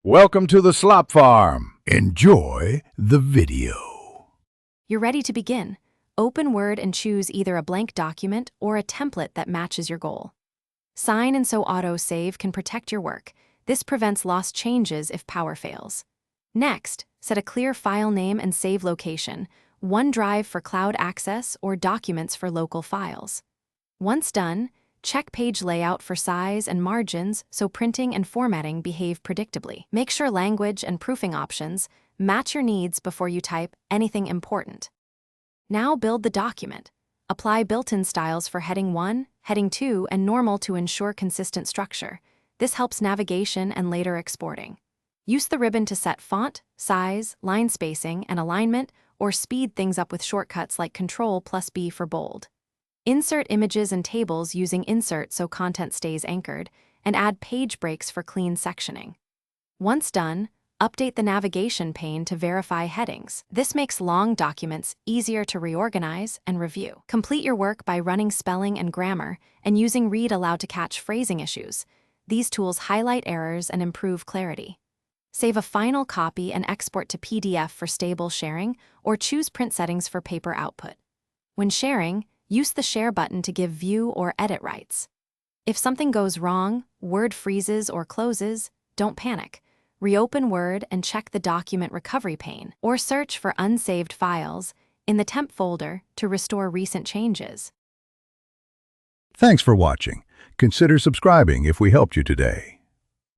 Welcome to the Slop Farm. Enjoy the video. You're ready to begin. Open Word and choose either a blank document or a template that matches your goal. Sign and Sew Auto Save can protect your work. This prevents lost changes if power fails. Next, set a clear file name and save location, OneDrive for cloud access or Documents for local files. Once done, check page layout for size and margins so printing and formatting behave predictably. Make sure language and proofing options match your needs before you type anything important. Now build the document. Apply built-in styles for heading 1, heading 2, and normal to ensure consistent structure. This helps navigation and later exporting. Use the ribbon to set font, size, line spacing, and alignment, or speed things up with shortcuts like Ctrl+B for bold. Insert images and tables using Insert so content stays anchored, and add page breaks for clean sectioning. Once done, update the navigation pane to verify headings. This makes long documents easier to reorganize and review. Complete your work by running spelling and grammar and using Read Aloud to catch phrasing issues. These tools highlight errors and improve clarity. Save a final copy and export to PDF for stable sharing, or choose print settings for paper output. When sharing, use the Share button to give view or edit rights. If something goes wrong, Word freezes or closes, don't panic. Reopen Word and check the document recovery pane, or search for unsaved files in the temp folder to restore recent changes. Thanks for watching. Consider subscribing if we helped you today.